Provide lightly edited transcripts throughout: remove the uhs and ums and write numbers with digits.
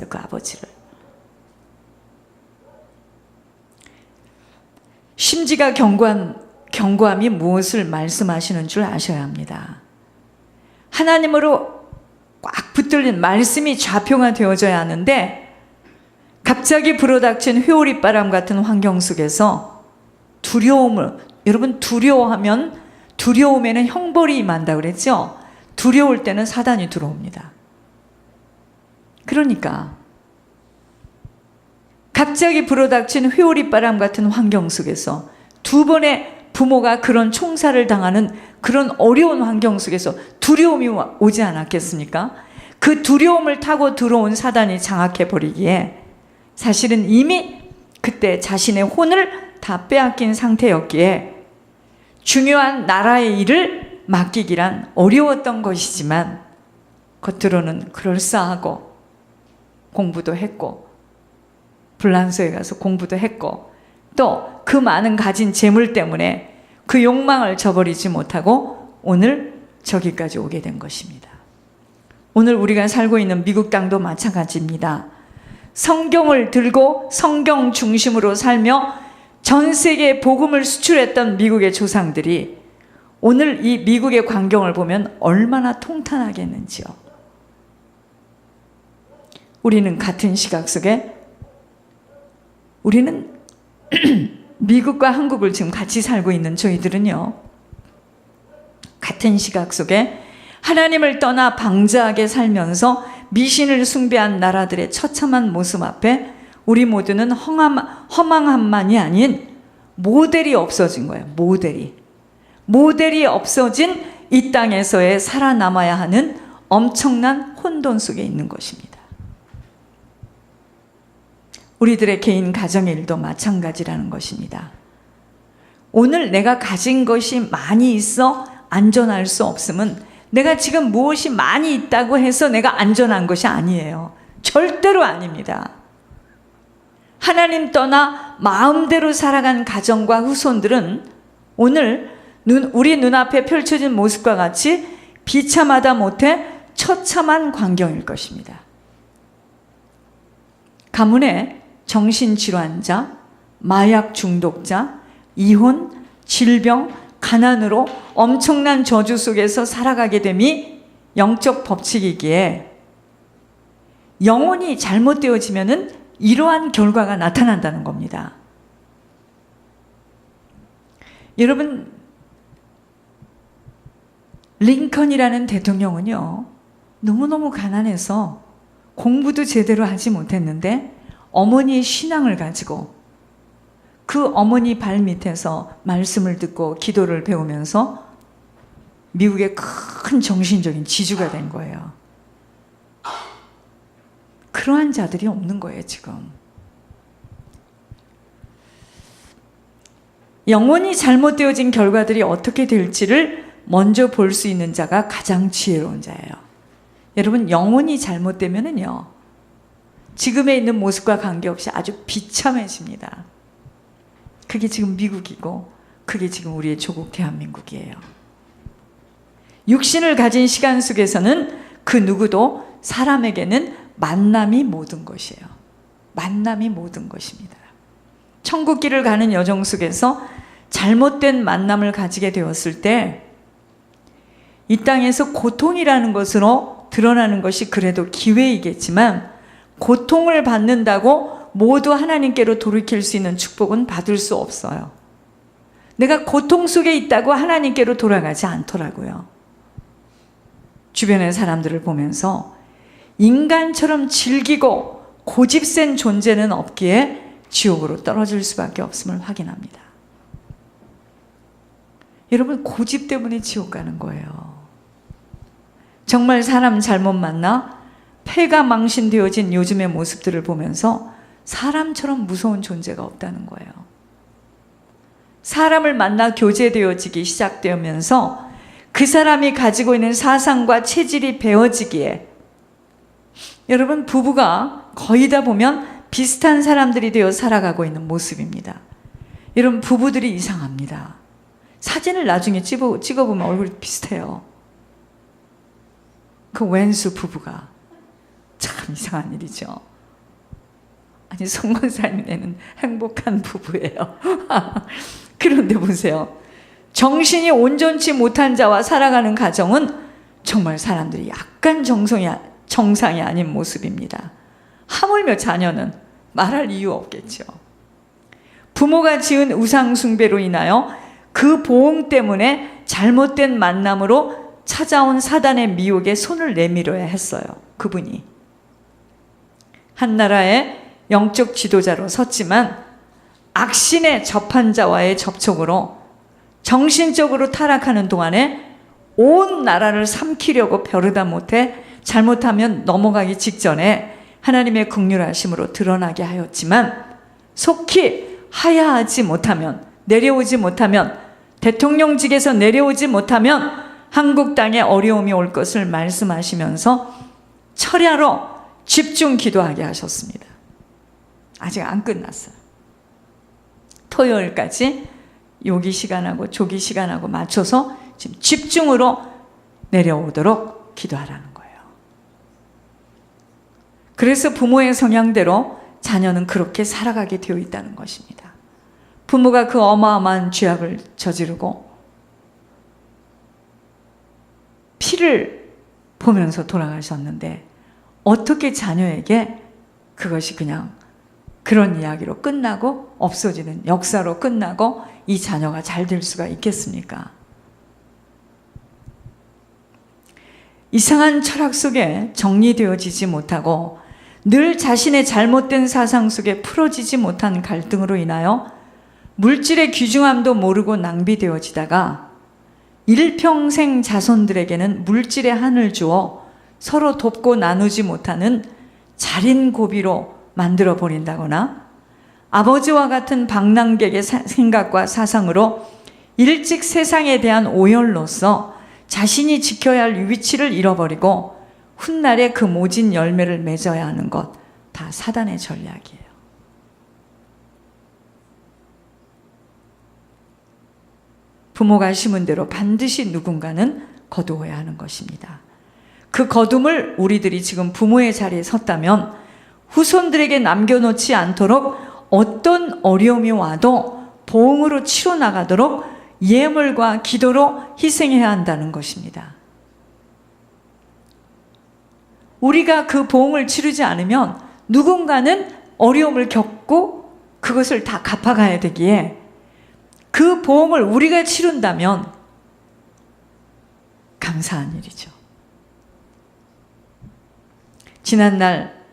그 아버지를. 심지가 경고함이 무엇을 말씀하시는 줄 아셔야 합니다. 하나님으로 꽉 붙들린 말씀이 좌표가 되어져야 하는데, 갑자기 불어닥친 회오리바람 같은 환경 속에서 여러분 두려워하면, 두려움에는 형벌이 임한다 그랬죠? 두려울 때는 사단이 들어옵니다. 그러니까 갑자기 불어닥친 회오리바람 같은 환경 속에서 두 번의 부모가 그런 총살을 당하는 그런 어려운 환경 속에서 두려움이 오지 않았겠습니까? 그 두려움을 타고 들어온 사단이 장악해버리기에 사실은 이미 그때 자신의 혼을 다 빼앗긴 상태였기에 중요한 나라의 일을 맡기기란 어려웠던 것이지만, 겉으로는 그럴싸하고 공부도 했고 불란서에 가서 공부도 했고, 또 그 많은 가진 재물 때문에 그 욕망을 저버리지 못하고 오늘 저기까지 오게 된 것입니다. 오늘 우리가 살고 있는 미국 땅도 마찬가지입니다. 성경을 들고 성경 중심으로 살며 전 세계에 복음을 수출했던 미국의 조상들이 오늘 이 미국의 광경을 보면 얼마나 통탄하겠는지요. 우리는 같은 시각 속에, 우리는 미국과 한국을 지금 같이 살고 있는 저희들은요, 같은 시각 속에 하나님을 떠나 방자하게 살면서 미신을 숭배한 나라들의 처참한 모습 앞에 우리 모두는 허망함만이 아닌 모델이 없어진 거예요. 모델이 없어진 이 땅에서의 살아남아야 하는 엄청난 혼돈 속에 있는 것입니다. 우리들의 개인 가정의 일도 마찬가지라는 것입니다. 오늘 내가 가진 것이 많이 있어 안전할 수 없음은, 내가 지금 무엇이 많이 있다고 해서 내가 안전한 것이 아니에요. 절대로 아닙니다. 하나님 떠나 마음대로 살아간 가정과 후손들은 오늘 우리 눈앞에 펼쳐진 모습과 같이 비참하다 못해 처참한 광경일 것입니다. 가문에 정신질환자, 마약 중독자, 이혼, 질병, 가난으로 엄청난 저주 속에서 살아가게 됨이 영적 법칙이기에 영혼이 잘못되어지면은 이러한 결과가 나타난다는 겁니다. 여러분, 링컨이라는 대통령은요, 너무너무 가난해서 공부도 제대로 하지 못했는데 어머니의 신앙을 가지고 그 어머니 발 밑에서 말씀을 듣고 기도를 배우면서 미국의 큰 정신적인 지주가 된 거예요. 그러한 자들이 없는 거예요, 지금. 영혼이 잘못되어진 결과들이 어떻게 될지를 먼저 볼 수 있는 자가 가장 지혜로운 자예요. 여러분, 영혼이 잘못되면은요, 지금에 있는 모습과 관계없이 아주 비참해집니다. 그게 지금 미국이고, 그게 지금 우리의 조국 대한민국이에요. 육신을 가진 시간 속에서는 그 누구도 사람에게는 만남이 모든 것이에요. 만남이 모든 것입니다. 천국길을 가는 여정 속에서 잘못된 만남을 가지게 되었을 때 이 땅에서 고통이라는 것으로 드러나는 것이 그래도 기회이겠지만, 고통을 받는다고 모두 하나님께로 돌이킬 수 있는 축복은 받을 수 없어요. 내가 고통 속에 있다고 하나님께로 돌아가지 않더라고요. 주변의 사람들을 보면서 인간처럼 질기고 고집센 존재는 없기에 지옥으로 떨어질 수밖에 없음을 확인합니다. 여러분, 고집 때문에 지옥 가는 거예요. 정말 사람 잘못 만나 폐가 망신되어진 요즘의 모습들을 보면서 사람처럼 무서운 존재가 없다는 거예요. 사람을 만나 교제되어지기 시작되면서 그 사람이 가지고 있는 사상과 체질이 배워지기에, 여러분, 부부가 거의 다 보면 비슷한 사람들이 되어 살아가고 있는 모습입니다. 여러분, 부부들이 이상합니다. 사진을 나중에 찍어보면 얼굴이 비슷해요. 그 왼수 부부가 참 이상한 일이죠. 아니, 송건사님네는 행복한 부부예요. 그런데 보세요. 정신이 온전치 못한 자와 살아가는 가정은 정말 사람들이 약간 정상이 아닌 모습입니다. 하물며 자녀는 말할 이유 없겠죠. 부모가 지은 우상 숭배로 인하여 그 보응 때문에 잘못된 만남으로 찾아온 사단의 미혹에 손을 내밀어야 했어요. 그분이 한 나라의 영적 지도자로 섰지만 악신에 접한 자와의 접촉으로 정신적으로 타락하는 동안에 온 나라를 삼키려고 벼르다 못해 잘못하면 넘어가기 직전에 하나님의 긍휼하심으로 드러나게 하였지만, 속히 하야하지 못하면, 내려오지 못하면, 대통령직에서 내려오지 못하면 한국 땅에 어려움이 올 것을 말씀하시면서 철야로 집중 기도하게 하셨습니다. 아직 안 끝났어요. 토요일까지 요기 시간하고 조기 시간하고 맞춰서 지금 집중으로 내려오도록 기도하라는 거예요. 그래서 부모의 성향대로 자녀는 그렇게 살아가게 되어 있다는 것입니다. 부모가 그 어마어마한 죄악을 저지르고 피를 보면서 돌아가셨는데 어떻게 자녀에게 그것이 그냥 그런 이야기로 끝나고 없어지는 역사로 끝나고 이 자녀가 잘 될 수가 있겠습니까? 이상한 철학 속에 정리되어지지 못하고 늘 자신의 잘못된 사상 속에 풀어지지 못한 갈등으로 인하여 물질의 귀중함도 모르고 낭비되어지다가 일평생 자손들에게는 물질의 한을 주어 서로 돕고 나누지 못하는 자린고비로 만들어 버린다거나, 아버지와 같은 방랑객의 생각과 사상으로 일찍 세상에 대한 오열로서 자신이 지켜야 할 위치를 잃어버리고 훗날에 그 모진 열매를 맺어야 하는 것, 다 사단의 전략이에요. 부모가 심은 대로 반드시 누군가는 거두어야 하는 것입니다. 그 거둠을 우리들이 지금 부모의 자리에 섰다면 후손들에게 남겨놓지 않도록 어떤 어려움이 와도 보응으로 치러 나가도록 예물과 기도로 희생해야 한다는 것입니다. 우리가 그 보응을 치르지 않으면 누군가는 어려움을 겪고 그것을 다 갚아가야 되기에 그 보응을 우리가 치른다면 감사한 일이죠. 지난날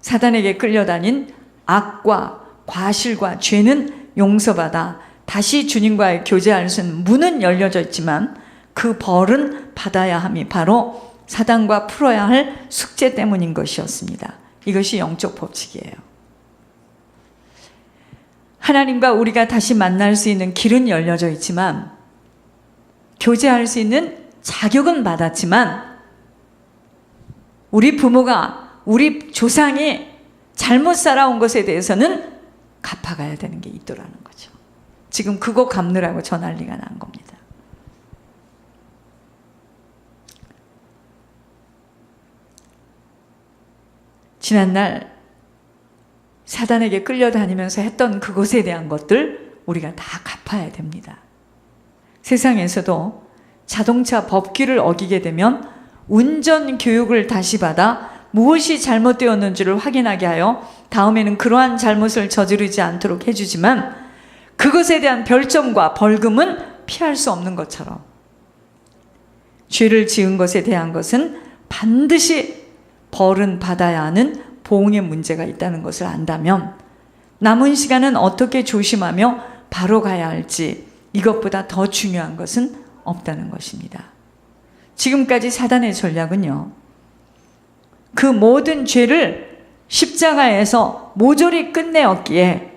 사단에게 끌려다닌 악과 과실과 죄는 용서받아 다시 주님과의 교제할 수 있는 문은 열려져 있지만 그 벌은 받아야 함이 바로 사단과 풀어야 할 숙제 때문인 것이었습니다. 이것이 영적 법칙이에요. 하나님과 우리가 다시 만날 수 있는 길은 열려져 있지만, 교제할 수 있는 자격은 받았지만, 우리 부모가, 우리 조상이 잘못 살아온 것에 대해서는 갚아가야 되는 게 있더라는 거죠. 지금 그거 갚느라고 저 난리가 난 겁니다. 지난날 사단에게 끌려다니면서 했던 그것에 대한 것들 우리가 다 갚아야 됩니다. 세상에서도 자동차 법규를 어기게 되면 운전 교육을 다시 받아 무엇이 잘못되었는지를 확인하게 하여 다음에는 그러한 잘못을 저지르지 않도록 해주지만, 그것에 대한 별점과 벌금은 피할 수 없는 것처럼 죄를 지은 것에 대한 것은 반드시 벌은 받아야 하는 보응의 문제가 있다는 것을 안다면 남은 시간은 어떻게 조심하며 바로 가야 할지, 이것보다 더 중요한 것은 없다는 것입니다. 지금까지 사단의 전략은요, 그 모든 죄를 십자가에서 모조리 끝내었기에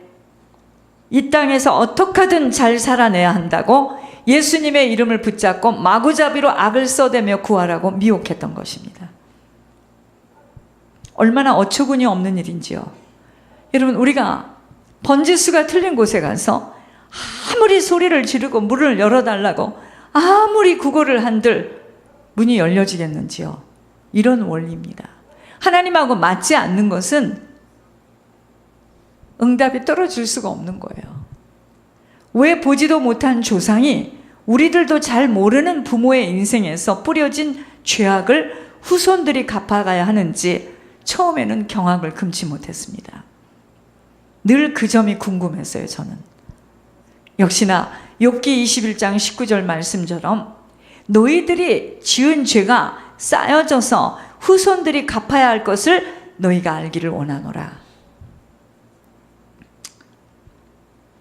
이 땅에서 어떻게든 잘 살아내야 한다고 예수님의 이름을 붙잡고 마구잡이로 악을 써대며 구하라고 미혹했던 것입니다. 얼마나 어처구니 없는 일인지요. 여러분, 우리가 번지수가 틀린 곳에 가서 아무리 소리를 지르고 문을 열어달라고 아무리 구걸을 한들 문이 열려지겠는지요. 이런 원리입니다. 하나님하고 맞지 않는 것은 응답이 떨어질 수가 없는 거예요. 왜 보지도 못한 조상이 우리들도 잘 모르는 부모의 인생에서 뿌려진 죄악을 후손들이 갚아가야 하는지 처음에는 경악을 금치 못했습니다. 늘 그 점이 궁금했어요, 저는. 역시나 욥기 21장 19절 말씀처럼 너희들이 지은 죄가 쌓여져서 후손들이 갚아야 할 것을 너희가 알기를 원하노라.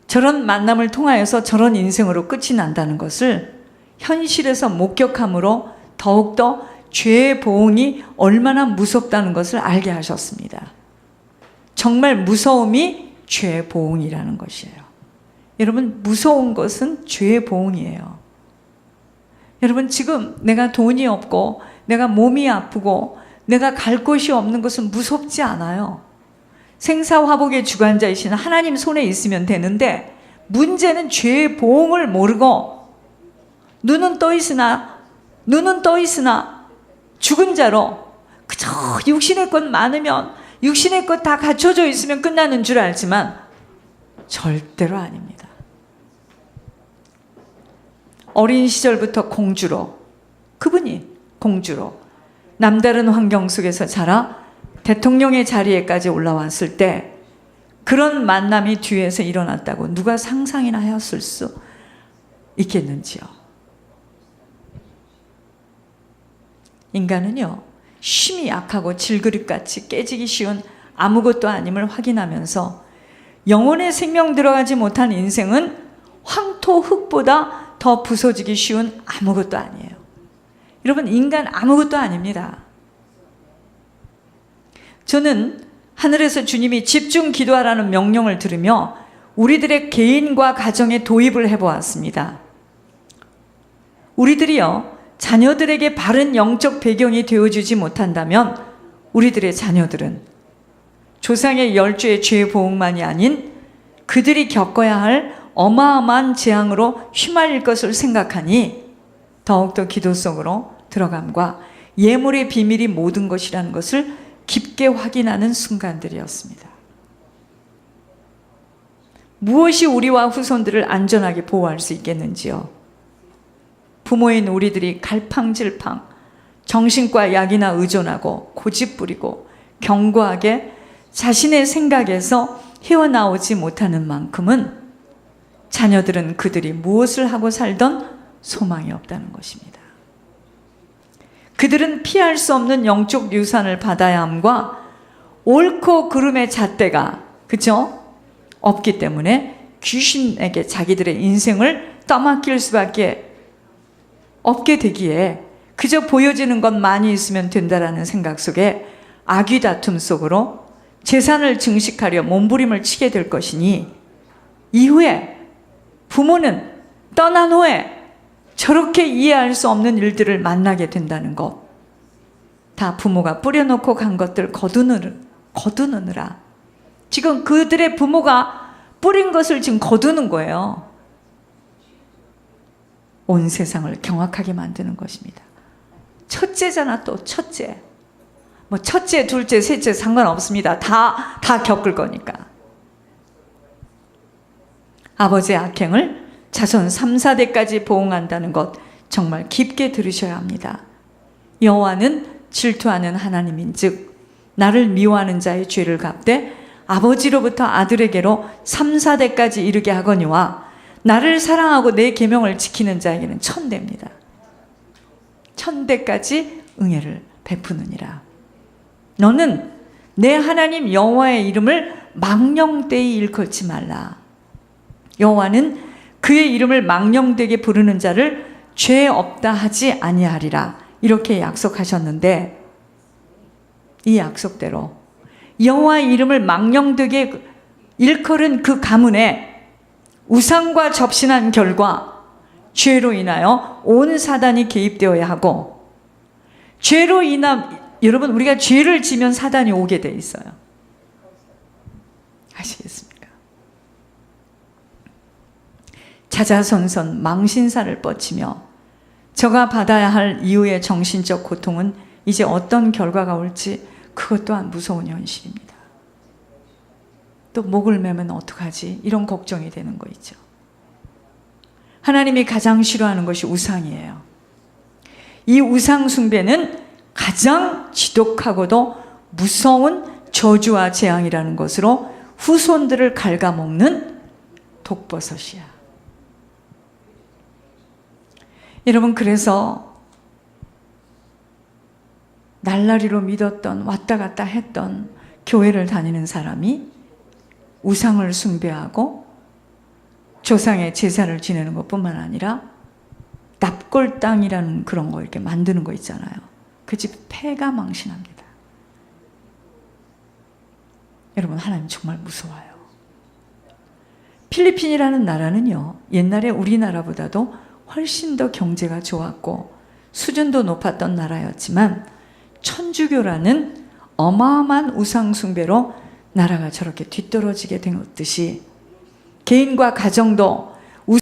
저런 만남을 통하여서 저런 인생으로 끝이 난다는 것을 현실에서 목격함으로 더욱더 죄의 보응이 얼마나 무섭다는 것을 알게 하셨습니다. 정말 무서움이 죄의 보응이라는 것이에요. 여러분, 무서운 것은 죄의 보응이에요. 여러분, 지금 내가 돈이 없고 내가 몸이 아프고 내가 갈 곳이 없는 것은 무섭지 않아요. 생사화복의 주관자이신 하나님 손에 있으면 되는데, 문제는 죄의 보응을 모르고 눈은 떠 있으나 죽은 자로 그저 육신의 것 많으면 육신의 것 다 갖춰져 있으면 끝나는 줄 알지만 절대로 아닙니다. 어린 시절부터 공주로, 그분이 공주로 남다른 환경 속에서 자라 대통령의 자리에까지 올라왔을 때 그런 만남이 뒤에서 일어났다고 누가 상상이나 하였을 수 있겠는지요. 인간은요, 쉼이 약하고 질그릇같이 깨지기 쉬운 아무것도 아님을 확인하면서 영혼의 생명 들어가지 못한 인생은 황토 흙보다 더 부서지기 쉬운 아무것도 아니에요. 여러분, 인간 아무것도 아닙니다. 저는 하늘에서 주님이 집중 기도하라는 명령을 들으며 우리들의 개인과 가정에 도입을 해보았습니다. 우리들이요, 자녀들에게 바른 영적 배경이 되어주지 못한다면 우리들의 자녀들은 조상의 10죄의 죄의 보응만이 아닌 그들이 겪어야 할 어마어마한 재앙으로 휘말릴 것을 생각하니 더욱더 기도 속으로 들어감과 예물의 비밀이 모든 것이라는 것을 깊게 확인하는 순간들이었습니다. 무엇이 우리와 후손들을 안전하게 보호할 수 있겠는지요? 부모인 우리들이 갈팡질팡 정신과 약이나 의존하고 고집부리고 견고하게 자신의 생각에서 헤어나오지 못하는 만큼은 자녀들은 그들이 무엇을 하고 살던 소망이 없다는 것입니다. 그들은 피할 수 없는 영적 유산을 받아야 함과 옳고 그름의 잣대가 그죠? 없기 때문에 귀신에게 자기들의 인생을 떠맡길 수밖에 없게 되기에 그저 보여지는 것 많이 있으면 된다라는 생각 속에 악의 다툼 속으로 재산을 증식하려 몸부림을 치게 될 것이니 이후에 부모는 떠난 후에 저렇게 이해할 수 없는 일들을 만나게 된다는 것, 다 부모가 뿌려놓고 간 것들 거두느라 지금 그들의 부모가 뿌린 것을 지금 거두는 거예요. 온 세상을 경악하게 만드는 것입니다. 첫째잖아. 또 첫째, 뭐 첫째, 둘째, 셋째 상관없습니다. 다 겪을 거니까. 아버지의 악행을 자손 3, 4대까지 보응한다는 것 정말 깊게 들으셔야 합니다. 여호와는 질투하는 하나님인즉 나를 미워하는 자의 죄를 갚되 아버지로부터 아들에게로 3, 4대까지 이르게 하거니와 나를 사랑하고 내 계명을 지키는 자에게는 1000대입니다. 1000대까지 응애를 베푸느니라. 너는 내 하나님 여호와의 이름을 망령되이 일컬지 말라. 여호와는 그의 이름을 망령되게 부르는 자를 죄 없다 하지 아니하리라. 이렇게 약속하셨는데 이 약속대로 여호와의 이름을 망령되게 일컬은 그 가문에 우상과 접신한 결과 죄로 인하여 온 사단이 개입되어야 하고, 죄로 인한, 여러분 우리가 죄를 지면 사단이 오게 돼 있어요. 아시겠습니까? 자자손손 망신살을 뻗치며 저가 받아야 할 이후의 정신적 고통은 이제 어떤 결과가 올지 그것 또한 무서운 현실입니다. 또 목을 매면 어떡하지? 이런 걱정이 되는 거 있죠. 하나님이 가장 싫어하는 것이 우상이에요. 이 우상 숭배는 가장 지독하고도 무서운 저주와 재앙이라는 것으로 후손들을 갉아먹는 독버섯이야. 여러분, 그래서 날라리로 믿었던, 왔다 갔다 했던 교회를 다니는 사람이 우상을 숭배하고 조상의 제사를 지내는 것뿐만 아니라 납골당이라는 그런 거 이렇게 만드는 거 있잖아요. 그 집 폐가 망신합니다. 여러분, 하나님 정말 무서워요. 필리핀이라는 나라는요, 옛날에 우리나라보다도 훨씬 더 경제가 좋았고 수준도 높았던 나라였지만 천주교라는 어마어마한 우상 숭배로 나라가 저렇게 뒤떨어지게 된 듯이 개인과 가정도